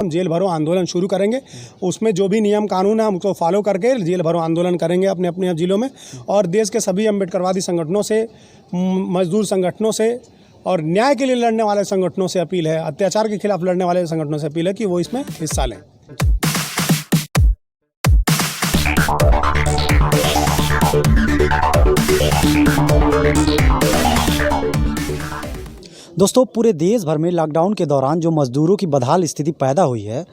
हम जेल भरो आंदोलन शुरू करेंगे। उसमें जो भी नियम कानून है हम उसको फॉलो करके जेल भरो आंदोलन करेंगे अपने अपने जिलों में। और देश के सभी अम्बेडकरवादी संगठनों से, मजदूर संगठनों से और न्याय के लिए लड़ने वाले संगठनों से अपील है, अत्याचार के खिलाफ लड़ने वाले संगठनों से अपील है कि वो इसमें हिस्सा लें। दोस्तों, पूरे देश भर में लॉकडाउन के दौरान जो मज़दूरों की बदहाल स्थिति पैदा हुई है,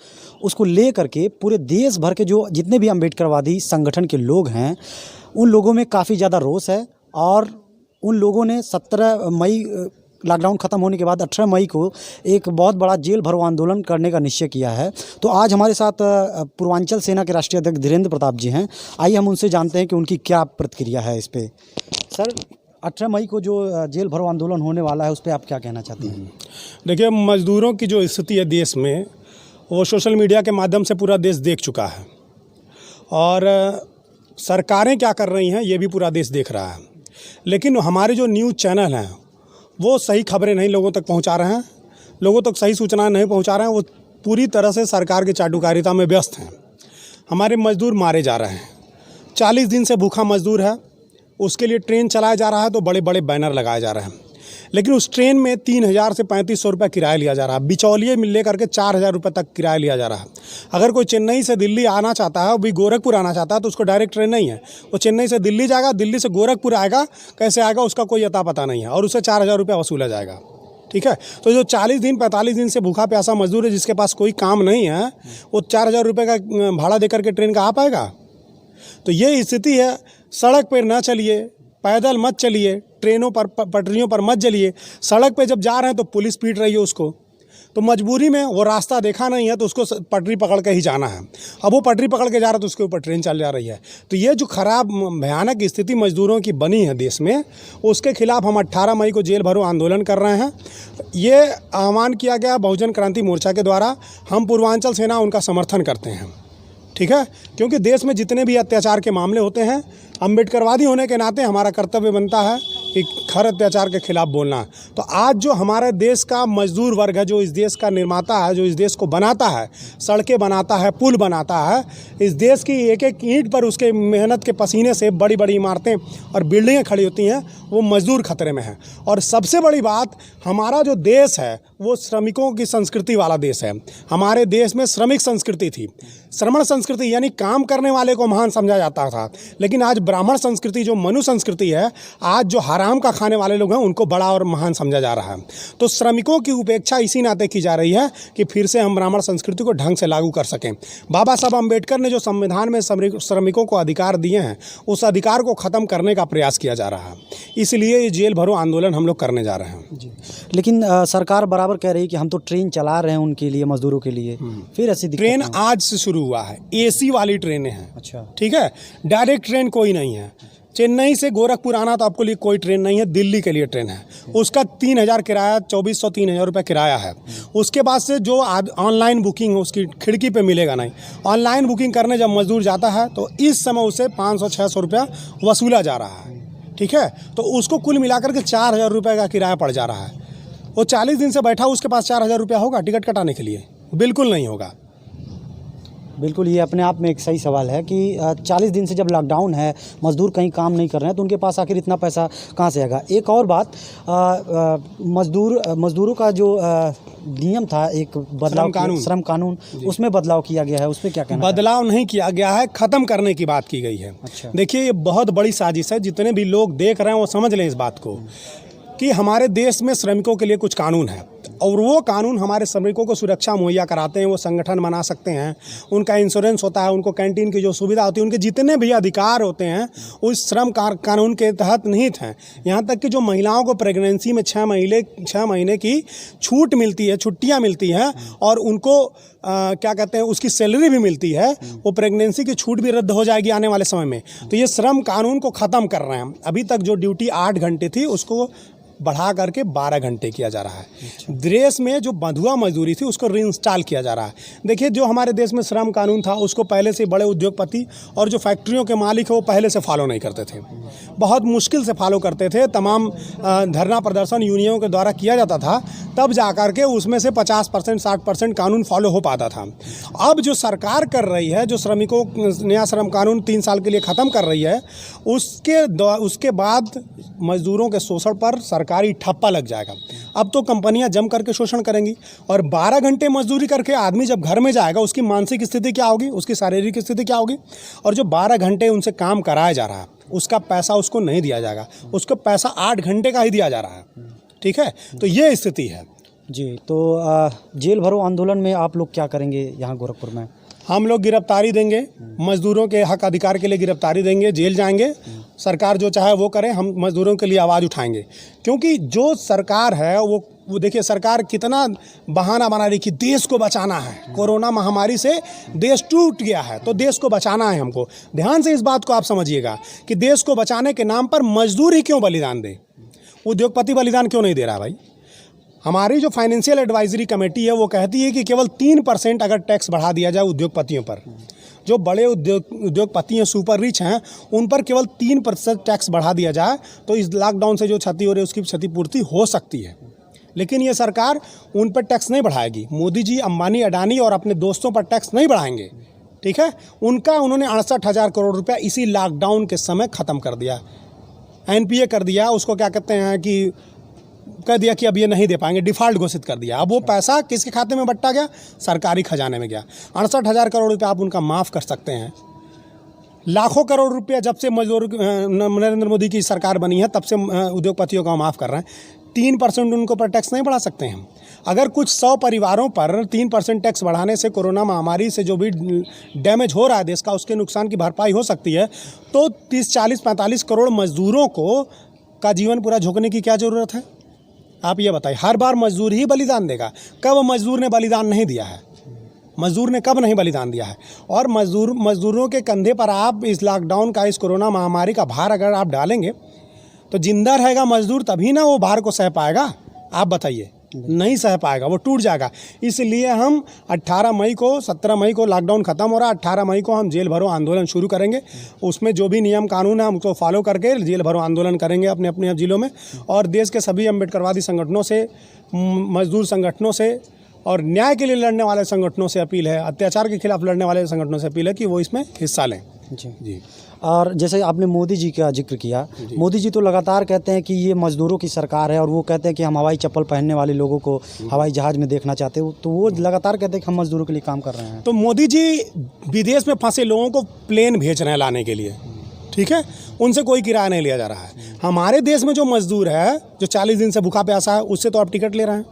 उसको ले करके पूरे देश भर के जो जितने भी अम्बेडकरवादी संगठन के लोग हैं, उन लोगों में काफ़ी ज़्यादा रोष है। और उन लोगों ने 17 मई लॉकडाउन ख़त्म होने के बाद 18 मई को एक बहुत बड़ा जेल भरो आंदोलन करने का निश्चय किया है। तो आज हमारे साथ पूर्वांचल सेना के राष्ट्रीय अध्यक्ष धीरेन्द्र प्रताप जी हैं। आइए हम उनसे जानते हैं कि उनकी क्या प्रतिक्रिया है इस पर। सर, 18 मई को जो जेल भरो आंदोलन होने वाला है, उस पर आप क्या कहना चाहते हैं? देखिए, मज़दूरों की जो स्थिति है देश में, वो सोशल मीडिया के माध्यम से पूरा देश देख चुका है और सरकारें क्या कर रही हैं ये भी पूरा देश देख रहा है। लेकिन हमारे जो न्यूज़ चैनल हैं वो सही खबरें नहीं लोगों तक पहुंचा रहे हैं, लोगों तक सही सूचनाएं नहीं पहुंचा रहे हैं। वो पूरी तरह से सरकार की चाटुकारिता में व्यस्त हैं। हमारे मज़दूर मारे जा रहे हैं। 40 दिन से भूखा मज़दूर है, उसके लिए ट्रेन चलाया जा रहा है तो बड़े बड़े बैनर लगाए जा रहे हैं, लेकिन उस ट्रेन में 3,000 से 3,500 रुपये किराया लिया जा रहा है। बिचौलिए में लेकर के 4,000 रुपये तक किराया लिया जा रहा है। अगर कोई चेन्नई से दिल्ली आना चाहता है, भी गोरखपुर आना चाहता है, तो उसको डायरेक्ट ट्रेन नहीं है। वो चेन्नई से दिल्ली जाएगा, दिल्ली से गोरखपुर आएगा, कैसे आएगा उसका कोई अता पता नहीं है, और उससे 4,000 रुपये वसूला जाएगा। ठीक है, तो जो 40 दिन 45 दिन से भूखा प्यासा मजदूर है, जिसके पास कोई काम नहीं है, वो 4,000 रुपये का भाड़ा दे करके ट्रेन का आ पाएगा? तो ये स्थिति है। सड़क पर ना चलिए, पैदल मत चलिए, ट्रेनों पर पटरियों पर मत चलिए। सड़क पे जब जा रहे हैं तो पुलिस पीट रही है उसको, तो मजबूरी में वो रास्ता देखा नहीं है तो उसको पटरी पकड़ के ही जाना है। अब वो पटरी पकड़ के जा रहा है तो उसके ऊपर ट्रेन चल जा रही है। तो ये जो खराब भयानक स्थिति मजदूरों की बनी है देश में, उसके खिलाफ हम 18 मई को जेल भरो आंदोलन कर रहे हैं। ये आह्वान किया गया बहुजन क्रांति मोर्चा के द्वारा। हम पूर्वांचल सेना उनका समर्थन करते हैं। ठीक है, क्योंकि देश में जितने भी अत्याचार के मामले होते हैं, अम्बेडकरवादी होने के नाते हमारा कर्तव्य बनता है कि हर अत्याचार के खिलाफ बोलना। तो आज जो हमारे देश का मजदूर वर्ग है, जो इस देश का निर्माता है, जो इस देश को बनाता है, सड़कें बनाता है, पुल बनाता है, इस देश की एक एक ईंट पर उसके मेहनत के पसीने से बड़ी बड़ी इमारतें और बिल्डिंगें खड़ी होती हैं, वो मजदूर खतरे में है। और सबसे बड़ी बात, हमारा जो देश है वो श्रमिकों की संस्कृति वाला देश है। हमारे देश में श्रमिक संस्कृति थी, श्रमण संस्कृति, यानी काम करने वाले को महान समझा जाता था। लेकिन आज ब्राह्मण संस्कृति, जो मनु संस्कृति है, आज जो हराम का खाने वाले लोग हैं उनको बड़ा और महान समझा जा रहा है। तो श्रमिकों की उपेक्षा इसी नाते की जा रही है कि फिर से हम ब्राह्मण संस्कृति को ढंग से लागू कर सकें। बाबा साहब अम्बेडकर ने जो संविधान में श्रमिकों को अधिकार दिए हैं, उस अधिकार को ख़त्म करने का प्रयास किया जा रहा है। इसलिए ये जेल भरो आंदोलन हम लोग करने जा रहे हैं जी। लेकिन सरकार बराबर कह रही है कि हम तो ट्रेन चला रहे हैं उनके लिए, मजदूरों के लिए। फिर ऐसी ट्रेन आज से शुरू हुआ है, AC वाली ट्रेनें हैं। अच्छा, ठीक है, डायरेक्ट ट्रेन कोई नहीं है। चेन्नई से गोरखपुर आना तो आपको लिए कोई ट्रेन नहीं है, दिल्ली के लिए ट्रेन है। उसका 3,000 किराया, 2,400 3,000 रुपये किराया है। उसके बाद से जो ऑनलाइन बुकिंग है उसकी खिड़की पे मिलेगा नहीं। ऑनलाइन बुकिंग करने जब मजदूर जाता है तो इस समय उसे 500-600 रुपया वसूला जा रहा है। ठीक है, तो उसको कुल मिलाकर के 4,000 रुपये का किराया पड़ जा रहा है। वो 40 दिन से बैठा, उसके पास 4,000 रुपया होगा टिकट कटाने के लिए? बिल्कुल नहीं होगा। बिल्कुल, ये अपने आप में एक सही सवाल है कि 40 दिन से जब लॉकडाउन है, मज़दूर कहीं काम नहीं कर रहे हैं, तो उनके पास आखिर इतना पैसा कहाँ से आएगा? एक और बात, मज़दूरों का जो नियम था, एक बदलाव, श्रम कानून, उसमें बदलाव किया गया है, उस पर क्या कहना? बदलाव नहीं किया गया है, ख़त्म करने की बात की गई है। अच्छा। देखिए, ये बहुत बड़ी साजिश है। जितने भी लोग देख रहे हैं वो समझ लें इस बात को कि हमारे देश में श्रमिकों के लिए कुछ कानून है, और वो कानून हमारे श्रमिकों को सुरक्षा मुहैया कराते हैं। वो संगठन बना सकते हैं, उनका इंश्योरेंस होता है, उनको कैंटीन की जो सुविधा होती है, उनके जितने भी अधिकार होते हैं उस श्रम कानून के तहत निहित हैं। यहाँ तक कि जो महिलाओं को प्रेगनेंसी में 6 महीने की छूट मिलती है, छुट्टियाँ मिलती हैं, और उनको क्या कहते हैं, उसकी सैलरी भी मिलती है। वो प्रेगनेंसी की छूट भी रद्द हो जाएगी आने वाले समय में। तो ये श्रम कानून को ख़त्म कर रहे हैं। अभी तक जो ड्यूटी 8 घंटे थी उसको बढ़ा करके 12 घंटे किया जा रहा है। देश में जो बंधुआ मजदूरी थी उसको रीइंस्टॉल किया जा रहा है। देखिए, जो हमारे देश में श्रम कानून था उसको पहले से बड़े उद्योगपति और जो फैक्ट्रियों के मालिक है वो पहले से फॉलो नहीं करते थे, बहुत मुश्किल से फॉलो करते थे। तमाम धरना प्रदर्शन यूनियनों के द्वारा किया जाता था, तब जा कर के उसमें से 50% 60% कानून फॉलो हो पाता था। अब जो सरकार कर रही है, जो श्रमिकों नया श्रम कानून 3 साल के लिए ख़त्म कर रही है, उसके बाद मजदूरों के शोषण पर सरकारी ठप्पा लग जाएगा। अब तो कंपनियां जम करके शोषण करेंगी और 12 घंटे मजदूरी करके आदमी जब घर में जाएगा उसकी मानसिक स्थिति क्या होगी, उसकी शारीरिक स्थिति क्या होगी। और जो 12 घंटे उनसे काम कराया जा रहा है उसका पैसा उसको नहीं दिया जाएगा, उसको पैसा 8 घंटे का ही दिया जा रहा है। ठीक है, तो ये स्थिति है जी। तो जेल भरो आंदोलन में आप लोग क्या करेंगे यहाँ गोरखपुर में? हम लोग गिरफ्तारी देंगे, मजदूरों के हक अधिकार के लिए गिरफ्तारी देंगे, जेल जाएंगे। सरकार जो चाहे वो करे, हम मजदूरों के लिए आवाज़ उठाएंगे। क्योंकि जो सरकार है वो देखिए, सरकार कितना बहाना बना रही कि देश को बचाना है, कोरोना महामारी से देश टूट गया है तो देश को बचाना है हमको। ध्यान से इस बात को आप समझिएगा कि देश को बचाने के नाम पर मजदूर ही क्यों बलिदान दे, उद्योगपति बलिदान क्यों नहीं दे रहा भाई। हमारी जो फाइनेंशियल एडवाइजरी कमेटी है वो कहती है कि केवल 3% अगर टैक्स बढ़ा दिया जाए उद्योगपतियों पर, जो बड़े उद्योगपति हैं, सुपर रिच हैं, उन पर केवल 3% टैक्स बढ़ा दिया जाए तो इस लॉकडाउन से जो क्षति हो रही है उसकी क्षतिपूर्ति हो सकती है। लेकिन ये सरकार उन पर टैक्स नहीं बढ़ाएगी। मोदी जी अंबानी, अडानी और अपने दोस्तों पर टैक्स नहीं बढ़ाएंगे। ठीक है, उन्होंने 68,000 करोड़ रुपया इसी लॉकडाउन के समय ख़त्म कर दिया, NPA कर दिया, उसको क्या कहते हैं कि कह दिया कि अब ये नहीं दे पाएंगे, डिफ़ॉल्ट घोषित कर दिया। अब वो पैसा किसके खाते में बट्टा गया? सरकारी खजाने में गया। 68,000 करोड़ रुपये आप उनका माफ़ कर सकते हैं। लाखों करोड़ रुपया जब से नरेंद्र मोदी की सरकार बनी है तब से उद्योगपतियों का माफ़ कर रहे हैं। 3% उनको पर टैक्स नहीं बढ़ा सकते हैं। अगर कुछ 100 परिवारों पर 3% टैक्स बढ़ाने से कोरोना महामारी से जो भी डैमेज हो रहा है देश का, उसके नुकसान की भरपाई हो सकती है, तो 30, 40, 45 करोड़ मजदूरों को का जीवन पूरा झोंकने की क्या ज़रूरत है? आप ये बताइए। हर बार मजदूर ही बलिदान देगा? कब मजदूर ने बलिदान नहीं दिया है? मजदूर ने कब नहीं बलिदान दिया है? और मजदूरों के कंधे पर आप इस लॉकडाउन का, इस कोरोना महामारी का भार अगर आप डालेंगे तो जिंदा रहेगा मजदूर तभी ना वो भार को सह पाएगा। आप बताइए, नहीं सह पाएगा, वो टूट जाएगा। इसलिए हम 18 मई को, 17 मई को लॉकडाउन ख़त्म हो रहा है, 18 मई को हम जेल भरो आंदोलन शुरू करेंगे। उसमें जो भी नियम कानून है हम उसको फॉलो करके जेल भरो आंदोलन करेंगे अपने अपने जिलों में। और देश के सभी अम्बेडकरवादी संगठनों से, मजदूर संगठनों से और न्याय के लिए लड़ने वाले संगठनों से अपील है, अत्याचार के खिलाफ लड़ने वाले संगठनों से अपील है कि वो इसमें हिस्सा लें। जी। और जैसे आपने मोदी जी का जिक्र किया, मोदी जी तो लगातार कहते हैं कि ये मजदूरों की सरकार है और वो कहते हैं कि हम हवाई चप्पल पहनने वाले लोगों को हवाई जहाज़ में देखना चाहते हो, तो वो लगातार कहते हैं कि हम मजदूरों के लिए काम कर रहे हैं। तो मोदी जी विदेश में फंसे लोगों को प्लेन भेज रहे हैं लाने के लिए। ठीक है, उनसे कोई किराया नहीं लिया जा रहा है। हमारे देश में जो मजदूर है, जो 40 दिन से भूखा प्यासा है, उससे तो आप टिकट ले रहे हैं।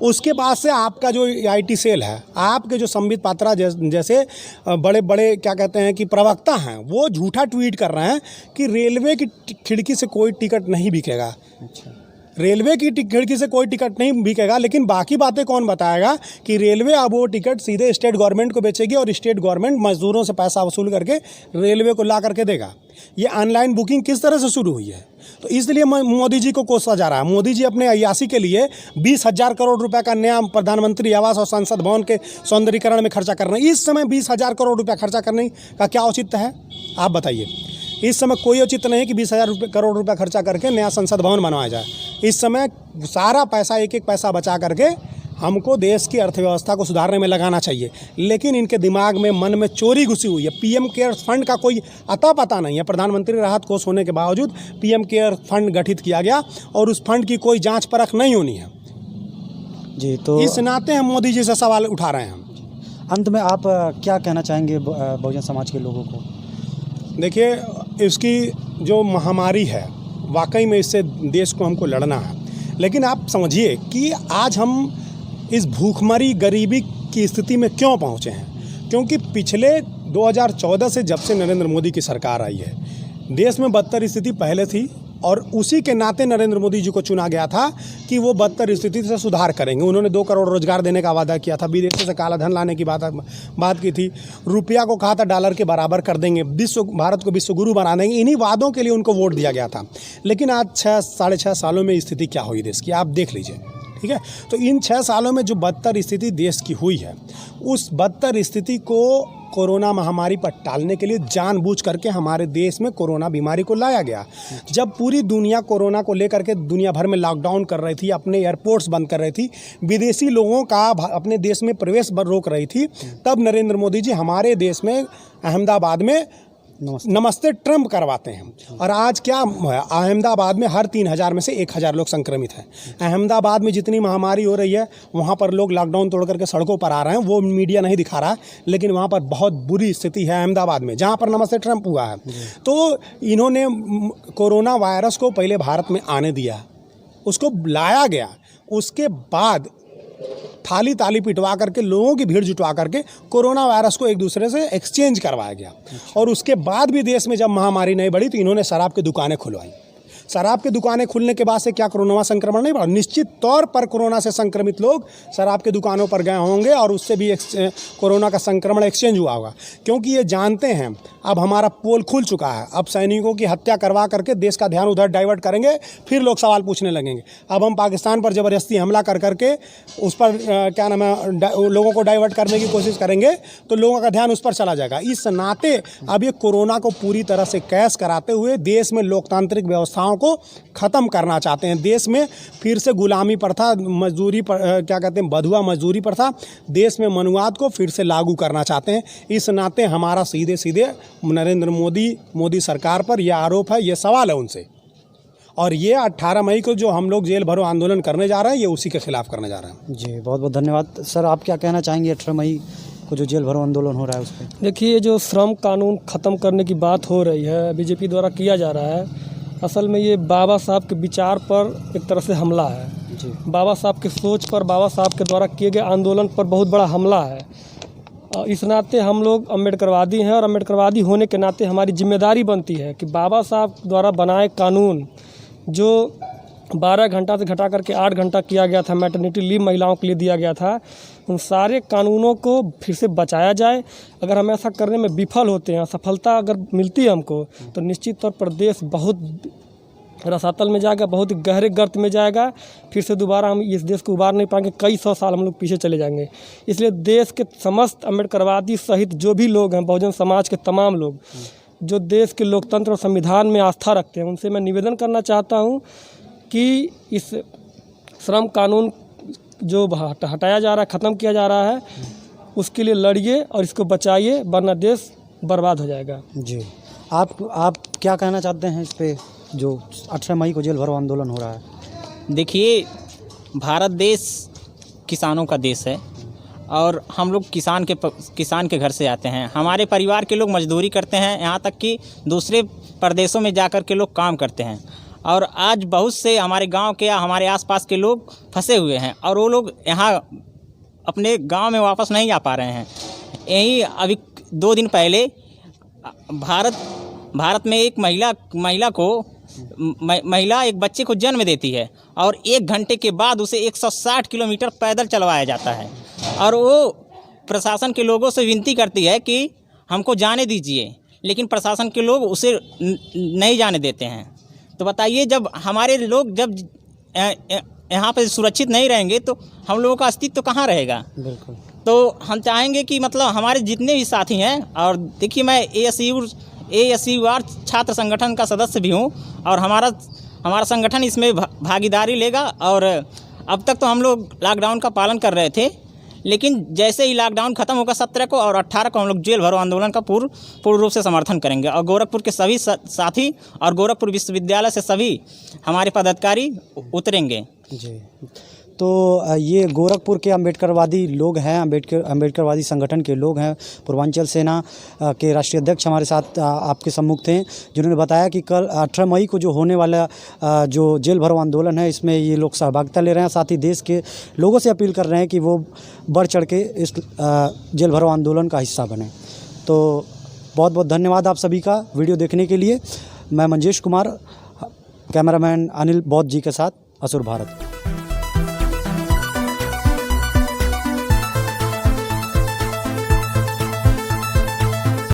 उसके बाद से आपका जो IT सेल है, आपके जो संबित पात्रा जैसे बड़े बड़े क्या कहते हैं कि प्रवक्ता हैं, वो झूठा ट्वीट कर रहे हैं कि रेलवे की खिड़की से कोई टिकट नहीं बिकेगा। अच्छा, रेलवे की खिड़की से कोई टिकट नहीं बिकेगा, लेकिन बाकी बातें कौन बताएगा कि रेलवे अब वो टिकट सीधे स्टेट गवर्नमेंट को बेचेगी और स्टेट गवर्नमेंट मजदूरों से पैसा वसूल करके रेलवे को ला करके देगा। ये ऑनलाइन बुकिंग किस तरह से शुरू हुई है? तो इसलिए मोदी जी को कोसा जा रहा है। मोदी जी अपने अय्यासी के लिए 20,000 करोड़ रुपए का नया प्रधानमंत्री आवास और संसद भवन के सौंदर्यीकरण में खर्चा कर रहे हैं। इस समय 20,000 करोड़ रुपया खर्चा करने का क्या औचित्य है? आप बताइए। इस समय कोई औचित्य नहीं कि 20,000 करोड़ रुपया खर्चा करके नया संसद भवन बनवाया जाए। इस समय सारा पैसा, एक एक पैसा बचा करके हमको देश की अर्थव्यवस्था को सुधारने में लगाना चाहिए। लेकिन इनके दिमाग में, मन में चोरी घुसी हुई है। PM केयर्स फंड का कोई अता पता नहीं है। प्रधानमंत्री राहत कोष होने के बावजूद PM केयर फंड गठित किया गया और उस फंड की कोई जांच परख नहीं होनी है जी। तो इस नाते हम मोदी जी से सवाल उठा रहे हैं। अंत में आप क्या कहना चाहेंगे बहुजन समाज के लोगों को? देखिए, इसकी जो महामारी है, वाकई में इससे देश को हमको लड़ना है। लेकिन आप समझिए कि आज हम इस भूखमरी, गरीबी की स्थिति में क्यों पहुंचे हैं? क्योंकि पिछले 2014 से जब से नरेंद्र मोदी की सरकार आई है, देश में बदतर स्थिति पहले थी, और उसी के नाते नरेंद्र मोदी जी को चुना गया था कि वो बदतर स्थिति से सुधार करेंगे। उन्होंने 2 करोड़ रोजगार देने का वादा किया था, विदेशों से काला धन लाने की बात की थी, रुपया को कहा था डॉलर के बराबर कर देंगे, भारत को विश्व गुरु बना देंगे। इन्हीं वादों के लिए उनको वोट दिया गया था। लेकिन आज 6-6.5 सालों में स्थिति क्या हुई देश की, आप देख लीजिए। ठीक है, तो इन 6 सालों में जो बदतर स्थिति देश की हुई है, उस बदतर स्थिति को कोरोना महामारी पर टालने के लिए जानबूझ करके हमारे देश में कोरोना बीमारी को लाया गया। जब पूरी दुनिया कोरोना को लेकर के दुनिया भर में लॉकडाउन कर रही थी, अपने एयरपोर्ट्स बंद कर रही थी, विदेशी लोगों का अपने देश में प्रवेश रोक रही थी, तब नरेंद्र मोदी जी हमारे देश में अहमदाबाद में नमस्ते ट्रम्प करवाते हैं। और आज क्या है, अहमदाबाद में हर 3000 में से 1000 लोग संक्रमित हैं। अहमदाबाद में जितनी महामारी हो रही है, वहाँ पर लोग लॉकडाउन तोड़ करके सड़कों पर आ रहे हैं, वो मीडिया नहीं दिखा रहा, लेकिन वहाँ पर बहुत बुरी स्थिति है अहमदाबाद में, जहाँ पर नमस्ते ट्रम्प हुआ है। तो इन्होंने कोरोना वायरस को पहले भारत में आने दिया, उसको लाया गया, उसके बाद थाली ताली पिटवा करके लोगों की भीड़ जुटवा करके कोरोना वायरस को एक दूसरे से एक्सचेंज करवाया गया। और उसके बाद भी देश में जब महामारी नहीं बढ़ी तो इन्होंने शराब की दुकानें खुलवाई। शराब की दुकानें खुलने के बाद से क्या कोरोना संक्रमण नहीं बढ़ा? निश्चित तौर पर कोरोना से संक्रमित लोग शराब की दुकानों पर गए होंगे और उससे भी कोरोना का संक्रमण एक्सचेंज हुआ होगा, क्योंकि ये जानते हैं अब हमारा पोल खुल चुका है। अब सैनिकों की हत्या करवा करके देश का ध्यान उधर डाइवर्ट करेंगे, फिर लोग सवाल पूछने लगेंगे। अब हम पाकिस्तान पर ज़बरदस्ती हमला कर करके उस पर क्या नाम है, लोगों को डाइवर्ट करने की कोशिश करेंगे तो लोगों का ध्यान उस पर चला जाएगा। इस नाते अब ये कोरोना को पूरी तरह से कैश कराते हुए देश में लोकतांत्रिक व्यवस्थाओं को ख़त्म करना चाहते हैं। देश में फिर से गुलामी प्रथा, मजदूरी पर क्या कहते हैं, बधुआ मजदूरी प्रथा, देश में मनुवाद को फिर से लागू करना चाहते हैं। इस नाते हमारा सीधे सीधे नरेंद्र मोदी सरकार पर यह आरोप है, यह सवाल है उनसे। और ये 18 मई को जो हम लोग जेल भरो आंदोलन करने जा रहे हैं, ये उसी के खिलाफ करने जा रहे हैं। जी, बहुत बहुत धन्यवाद सर। आप क्या कहना चाहेंगे 18 मई को जो जेल भरो आंदोलन हो रहा है उस पर? देखिए, जो श्रम कानून ख़त्म करने की बात हो रही है, बीजेपी द्वारा किया जा रहा है, असल में ये बाबा साहब के विचार पर एक तरह से हमला है जी। बाबा साहब की सोच पर, बाबा साहब के द्वारा किए गए आंदोलन पर बहुत बड़ा हमला है। इस नाते हम लोग अम्बेडकरवादी हैं और अम्बेडकरवादी होने के नाते हमारी जिम्मेदारी बनती है कि बाबा साहब द्वारा बनाए कानून जो 12 घंटा से घटा करके 8 घंटा किया गया था, मैटरनिटी लीव महिलाओं के लिए दिया गया था, उन सारे कानूनों को फिर से बचाया जाए। अगर हम ऐसा करने में विफल होते हैं, सफलता अगर मिलती है हमको, तो निश्चित तौर पर देश बहुत रसातल में जाएगा, बहुत ही गहरे गर्त में जाएगा। फिर से दोबारा हम इस देश को उबार नहीं पाएंगे, कई 100 साल हम लोग पीछे चले जाएंगे। इसलिए देश के समस्त अम्बेडकरवादी सहित जो भी लोग हैं, बहुजन समाज के तमाम लोग जो देश के लोकतंत्र और संविधान में आस्था रखते हैं, उनसे मैं निवेदन करना चाहता हूँ कि इस श्रम कानून जो हटाया जा रहा है, ख़त्म किया जा रहा है, उसके लिए लड़िए और इसको बचाइए, वरना देश बर्बाद हो जाएगा। जी, आप क्या कहना चाहते हैं इस पे जो 18 मई को जेल भरो आंदोलन हो रहा है? देखिए, भारत देश किसानों का देश है और हम लोग किसान के घर से आते हैं। हमारे परिवार के लोग मजदूरी करते हैं, यहाँ तक कि दूसरे प्रदेशों में जाकर के लोग काम करते हैं। और आज बहुत से हमारे गांव के या हमारे आसपास के लोग फंसे हुए हैं और वो लोग यहाँ अपने गांव में वापस नहीं आ पा रहे हैं। यही अभी 2 दिन पहले भारत में एक महिला एक बच्चे को जन्म देती है और 1 घंटे के बाद उसे 160 किलोमीटर पैदल चलवाया जाता है और वो प्रशासन के लोगों से विनती करती है कि हमको जाने दीजिए, लेकिन प्रशासन के लोग उसे नहीं जाने देते हैं। तो बताइए, जब हमारे लोग जब यहाँ पर सुरक्षित नहीं रहेंगे तो हम लोगों का अस्तित्व कहाँ रहेगा? बिल्कुल। तो हम चाहेंगे कि मतलब हमारे जितने भी साथी हैं, और देखिए मैं ASUR छात्र संगठन का सदस्य भी हूँ और हमारा संगठन इसमें भागीदारी लेगा। और अब तक तो हम लोग लॉकडाउन का पालन कर रहे थे, लेकिन जैसे ही लॉकडाउन खत्म होगा 17 को और 18 को हम लोग जेल भरो आंदोलन का पूर्ण रूप से समर्थन करेंगे। और गोरखपुर के सभी साथी और गोरखपुर विश्वविद्यालय से सभी हमारे पदाधिकारी उतरेंगे। जी, तो ये गोरखपुर के अम्बेडकरवादी लोग हैं, अम्बेडकरवादी संगठन के लोग हैं। पूर्वांचल सेना के राष्ट्रीय अध्यक्ष हमारे साथ आपके सम्मुख थे, जिन्होंने बताया कि कल 18 मई को जो होने वाला जो जेल भरो आंदोलन है, इसमें ये लोग सहभागिता ले रहे हैं। साथ ही देश के लोगों से अपील कर रहे हैं कि वो बढ़ चढ़ के इस जेल भरो आंदोलन का हिस्सा बने। तो बहुत बहुत धन्यवाद आप सभी का वीडियो देखने के लिए। मैं मंजेश कुमार कैमरामैन अनिल बौद्ध जी के साथ असुर भारत।